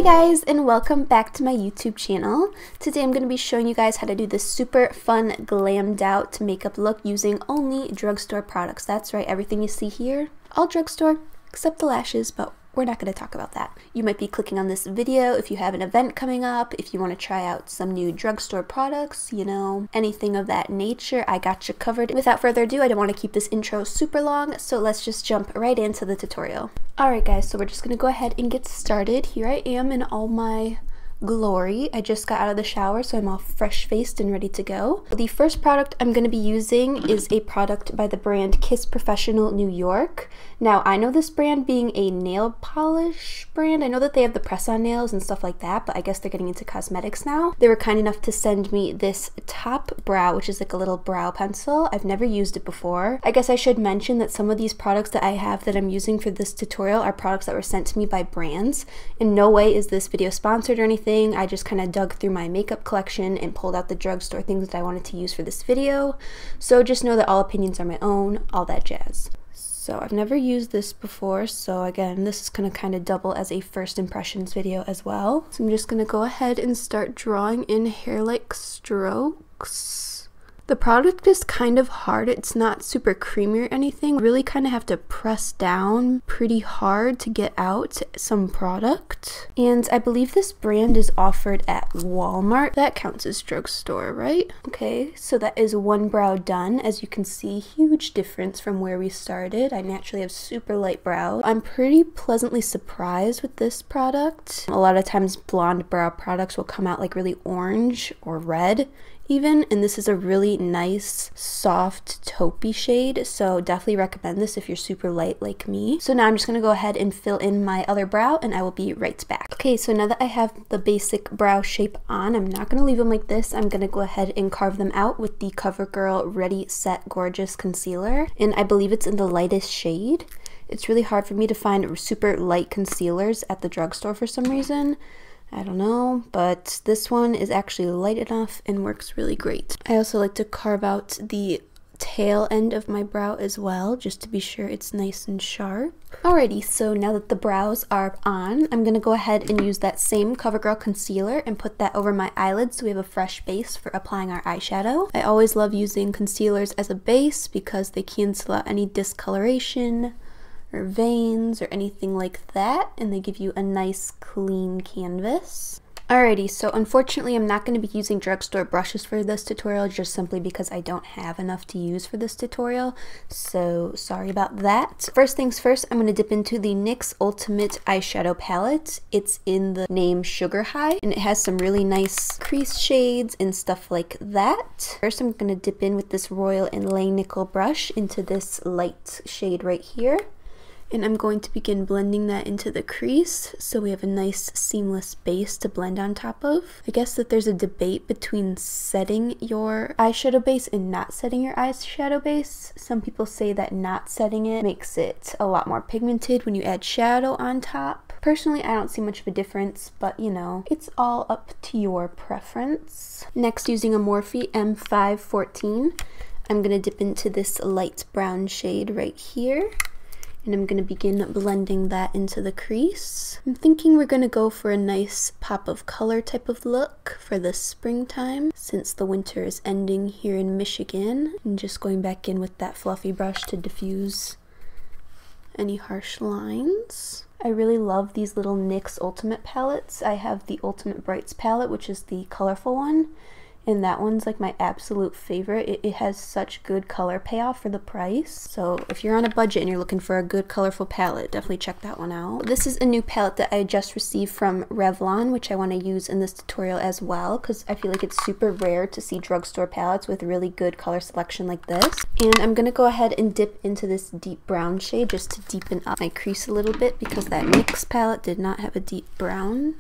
Hey guys, and welcome back to my YouTube channel. Today I'm going to be showing you guys how to do this super fun glammed out makeup look using only drugstore products. That's right, everything you see here, all drugstore except the lashes, but we're not going to talk about that. You might be clicking on this video if you have an event coming up, if you want to try out some new drugstore products, you know, anything of that nature. I got you covered. Without further ado, I don't want to keep this intro super long, so let's just jump right into the tutorial. Alright guys, so we're just going to go ahead and get started. Here I am in all my glory. I just got out of the shower, so I'm all fresh faced and ready to go. The first product I'm going to be using is a product by the brand Kiss Professional New York. Now I know this brand being a nail polish brand. I know that they have the press-on nails and stuff like that, but I guess they're getting into cosmetics now. They were kind enough to send me this top brow, which is like a little brow pencil. I've never used it before. I guess I should mention that some of these products that I have that I'm using for this tutorial are products that were sent to me by brands. In no way is this video sponsored or anything. I just kind of dug through my makeup collection and pulled out the drugstore things that I wanted to use for this video. So just know that all opinions are my own, all that jazz. So I've never used this before, so again, this is going to kind of double as a first impressions video as well. So I'm just going to go ahead and start drawing in hair-like strokes. The product is kind of hard. It's not super creamy or anything. Really kind of have to press down pretty hard to get out some product. And I believe this brand is offered at Walmart. That counts as drugstore, right? Okay, so that is one brow done. As you can see, huge difference from where we started. I naturally have super light brows. I'm pretty pleasantly surprised with this product. A lot of times blonde brow products will come out like really orange or red even, and this is a really nice soft taupey shade, so definitely recommend this if you're super light like me. So now I'm just gonna go ahead and fill in my other brow and I will be right back. Okay, so now that I have the basic brow shape on, I'm not gonna leave them like this. I'm gonna go ahead and carve them out with the CoverGirl Ready Set Gorgeous Concealer, and I believe it's in the lightest shade. It's really hard for me to find super light concealers at the drugstore for some reason. I don't know, but this one is actually light enough and works really great. I also like to carve out the tail end of my brow as well, just to be sure it's nice and sharp. Alrighty, so now that the brows are on, I'm going to go ahead and use that same CoverGirl concealer and put that over my eyelids so we have a fresh base for applying our eyeshadow. I always love using concealers as a base because they cancel out any discoloration or veins or anything like that, and they give you a nice clean canvas. Alrighty, so unfortunately I'm not going to be using drugstore brushes for this tutorial just simply because I don't have enough to use for this tutorial, so sorry about that. First things first, I'm going to dip into the NYX Ultimate Eyeshadow Palette. It's in the name Sugar High, and it has some really nice crease shades and stuff like that. First I'm going to dip in with this Royal Inlay Nickel brush into this light shade right here. And I'm going to begin blending that into the crease so we have a nice seamless base to blend on top of. I guess that there's a debate between setting your eyeshadow base and not setting your eyeshadow base. Some people say that not setting it makes it a lot more pigmented when you add shadow on top. Personally, I don't see much of a difference, but you know, it's all up to your preference. Next, using a Morphe M514, I'm going to dip into this light brown shade right here. And I'm going to begin blending that into the crease. I'm thinking we're going to go for a nice pop of color type of look for the springtime since the winter is ending here in Michigan. And just going back in with that fluffy brush to diffuse any harsh lines. I really love these little NYX Ultimate palettes. I have the Ultimate Brights palette, which is the colorful one. And that one's like my absolute favorite. It has such good color payoff for the price. So if you're on a budget and you're looking for a good colorful palette, definitely check that one out. This is a new palette that I just received from Revlon, which I want to use in this tutorial as well, because I feel like it's super rare to see drugstore palettes with really good color selection like this. And I'm going to go ahead and dip into this deep brown shade just to deepen up my crease a little bit because that NYX palette did not have a deep brown.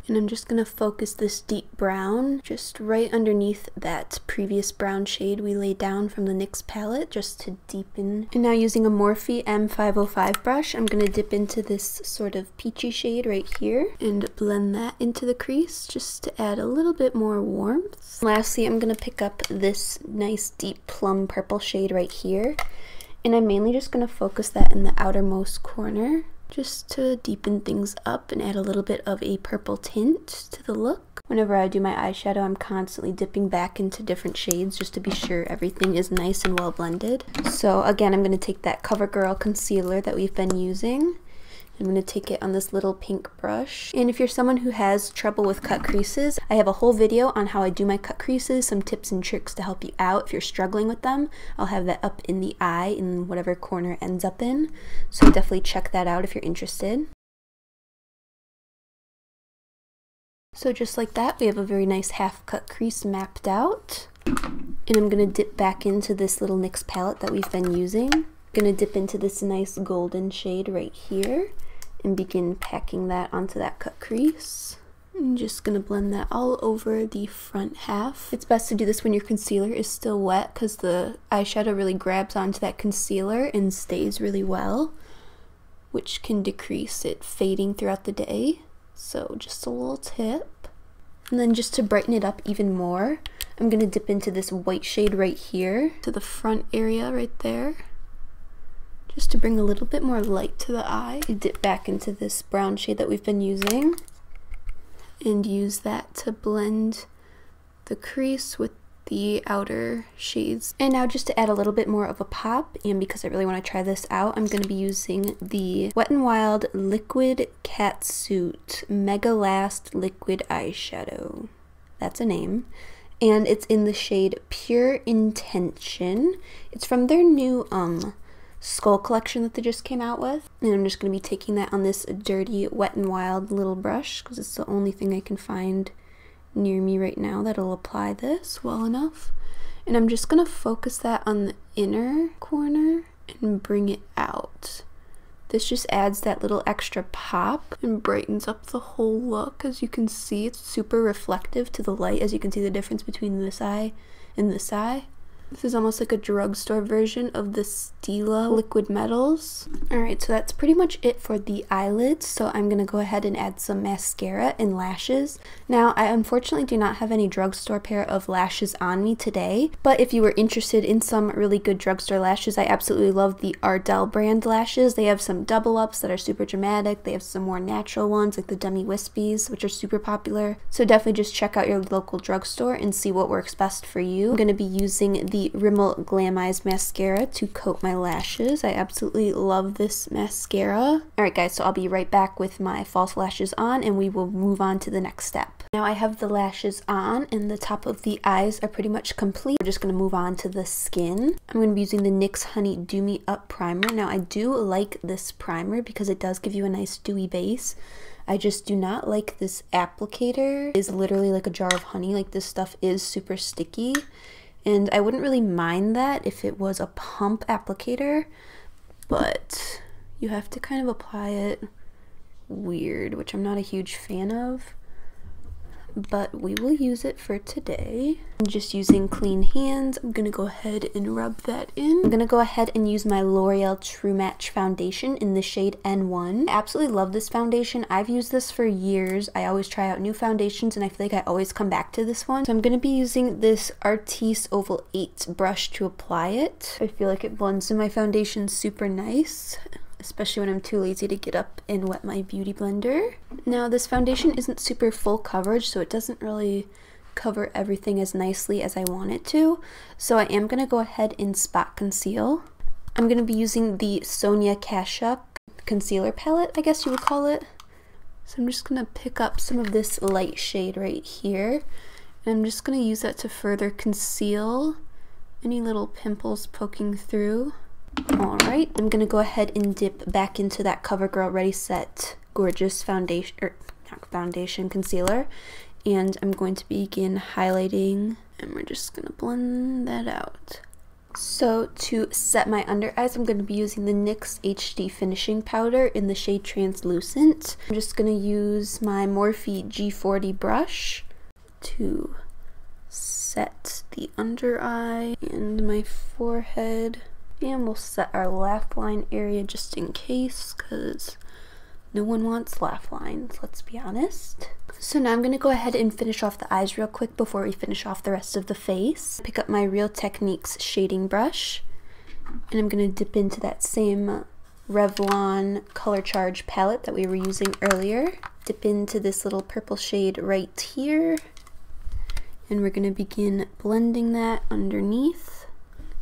And I'm just going to focus this deep brown just right underneath that previous brown shade we laid down from the NYX palette just to deepen. And now using a Morphe M505 brush, I'm going to dip into this sort of peachy shade right here and blend that into the crease just to add a little bit more warmth. Lastly, I'm going to pick up this nice deep plum purple shade right here. And I'm mainly just going to focus that in the outermost corner just to deepen things up and add a little bit of a purple tint to the look. Whenever I do my eyeshadow, I'm constantly dipping back into different shades just to be sure everything is nice and well blended. So again, I'm going to take that CoverGirl concealer that we've been using. I'm going to take it on this little pink brush. And if you're someone who has trouble with cut creases, I have a whole video on how I do my cut creases, some tips and tricks to help you out if you're struggling with them. I'll have that up in the eye in whatever corner it ends up in. So definitely check that out if you're interested. So just like that, we have a very nice half cut crease mapped out. And I'm going to dip back into this little NYX palette that we've been using. I'm going to dip into this nice golden shade right here and begin packing that onto that cut crease. I'm just going to blend that all over the front half. It's best to do this when your concealer is still wet because the eyeshadow really grabs onto that concealer and stays really well, which can decrease it fading throughout the day. So just a little tip. And then just to brighten it up even more, I'm going to dip into this white shade right here to the front area right there, just to bring a little bit more light to the eye. Dip back into this brown shade that we've been using and use that to blend the crease with the outer shades. And now just to add a little bit more of a pop, and because I really want to try this out, I'm going to be using the Wet n Wild Liquid Catsuit Mega Last Liquid Eyeshadow. That's a name. And it's in the shade Pure Intention. It's from their new Skull collection that they just came out with. And I'm just going to be taking that on this dirty Wet n Wild little brush because it's the only thing I can find near me right now that'll apply this well enough. And I'm just going to focus that on the inner corner and bring it out. This just adds that little extra pop and brightens up the whole look. As you can see, it's super reflective to the light, as you can see the difference between this eye and this eye. This is almost like a drugstore version of the Stila liquid metals. Alright, so that's pretty much it for the eyelids. So I'm going to go ahead and add some mascara and lashes. Now, I unfortunately do not have any drugstore pair of lashes on me today. But if you were interested in some really good drugstore lashes, I absolutely love the Ardell brand lashes. They have some double ups that are super dramatic. They have some more natural ones like the Dummy Wispies, which are super popular. So definitely just check out your local drugstore and see what works best for you. I'm going to be using the Rimmel Glam Eyes mascara to coat my lashes. I absolutely love this mascara. Alright guys, so I'll be right back with my false lashes on and we will move on to the next step. Now I have the lashes on and the top of the eyes are pretty much complete. We're just going to move on to the skin. I'm going to be using the NYX Honey Dew Me Up Primer. Now I do like this primer because it does give you a nice dewy base. I just do not like this applicator. It is literally like a jar of honey. Like, this stuff is super sticky. And I wouldn't really mind that if it was a pump applicator, but you have to kind of apply it weird, which I'm not a huge fan of. But we will use it for today. I'm just using clean hands. I'm going to go ahead and rub that in. I'm going to go ahead and use my L'Oreal True Match foundation in the shade N1. I absolutely love this foundation. I've used this for years. I always try out new foundations and I feel like I always come back to this one. So I'm going to be using this Artis Oval 8 brush to apply it. I feel like it blends in my foundation super nice, especially when I'm too lazy to get up and wet my beauty blender. Now this foundation isn't super full coverage, so it doesn't really cover everything as nicely as I want it to. So I am going to go ahead and spot conceal. I'm going to be using the Sonia Kashuk Concealer Palette, I guess you would call it. So I'm just going to pick up some of this light shade right here. And I'm just going to use that to further conceal any little pimples poking through. Alright, I'm going to go ahead and dip back into that CoverGirl Ready Set Gorgeous foundation, concealer, and I'm going to begin highlighting, and we're just going to blend that out. So to set my under eyes, I'm going to be using the NYX HD Finishing Powder in the shade Translucent. I'm just going to use my Morphe G40 brush to set the under eye and my forehead. And we'll set our laugh line area just in case, because no one wants laugh lines, let's be honest. So now I'm going to go ahead and finish off the eyes real quick before we finish off the rest of the face. Pick up my Real Techniques shading brush, and I'm going to dip into that same Revlon Color Charge palette that we were using earlier. Dip into this little purple shade right here, and we're going to begin blending that underneath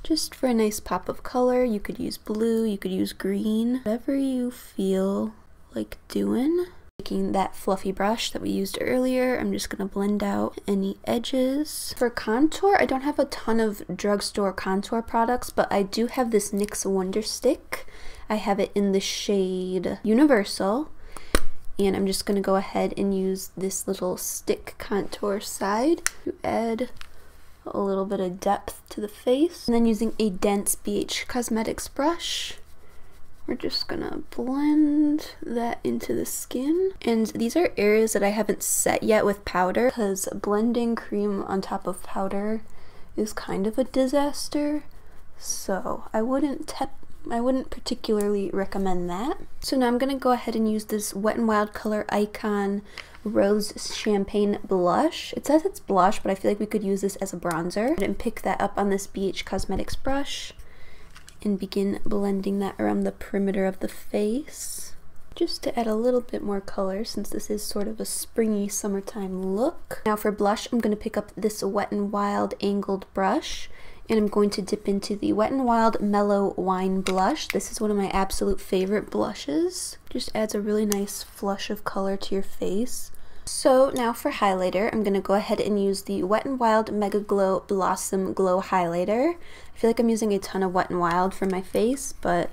just for a nice pop of color. You could use blue, you could use green, whatever you feel like doing. Taking that fluffy brush that we used earlier, I'm just going to blend out any edges. For contour, I don't have a ton of drugstore contour products, but I do have this NYX Wonder Stick. I have it in the shade Universal, and I'm just going to go ahead and use this little stick contour side to add a little bit of depth to the face. And then using a dense BH Cosmetics brush, we're just gonna blend that into the skin. And these are areas that I haven't set yet with powder, because blending cream on top of powder is kind of a disaster. So I wouldn't particularly recommend that. So now I'm gonna go ahead and use this Wet n Wild Color Icon Rose Champagne Blush. It says it's blush, but I feel like we could use this as a bronzer. And pick that up on this BH Cosmetics brush and begin blending that around the perimeter of the face, just to add a little bit more color since this is sort of a springy summertime look. Now for blush, I'm going to pick up this Wet n Wild angled brush, and I'm going to dip into the Wet n Wild Mellow Wine Blush. This is one of my absolute favorite blushes. Just adds a really nice flush of color to your face. So now for highlighter, I'm going to go ahead and use the Wet n Wild Mega Glow Blossom Glow Highlighter. I feel like I'm using a ton of Wet n Wild for my face, but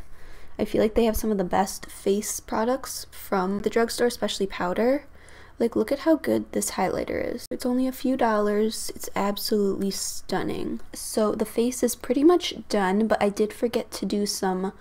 I feel like they have some of the best face products from the drugstore, especially powder. Like, look at how good this highlighter is. It's only a few dollars. It's absolutely stunning. So the face is pretty much done, but I did forget to do some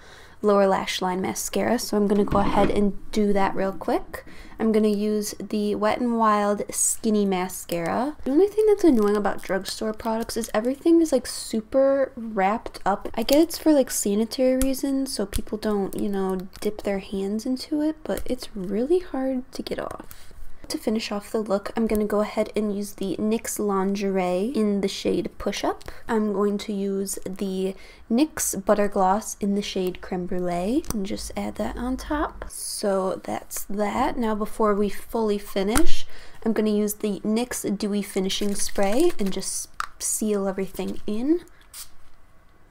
lower lash line mascara, so I'm gonna go ahead and do that real quick. I'm gonna use the Wet n Wild Skinny Mascara. The only thing that's annoying about drugstore products is everything is like super wrapped up. I get it's for like sanitary reasons, so people don't, you know, dip their hands into it, but it's really hard to get off. To finish off the look, I'm going to go ahead and use the NYX Lingerie in the shade Push Up. I'm going to use the NYX Butter Gloss in the shade Creme Brulee and just add that on top. So that's that. Now before we fully finish, I'm going to use the NYX Dewy Finishing Spray and just seal everything in.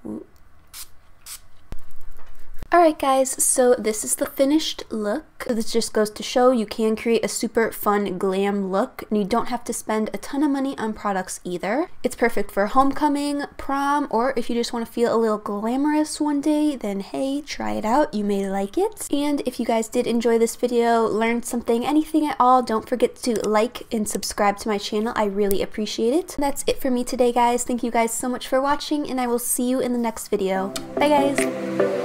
Ooh. Alright guys, so this is the finished look. This just goes to show you can create a super fun glam look, and you don't have to spend a ton of money on products either. It's perfect for homecoming, prom, or if you just want to feel a little glamorous one day, then hey, try it out. You may like it. And if you guys did enjoy this video, learned something, anything at all, don't forget to like and subscribe to my channel. I really appreciate it. That's it for me today, guys. Thank you guys so much for watching, and I will see you in the next video. Bye guys!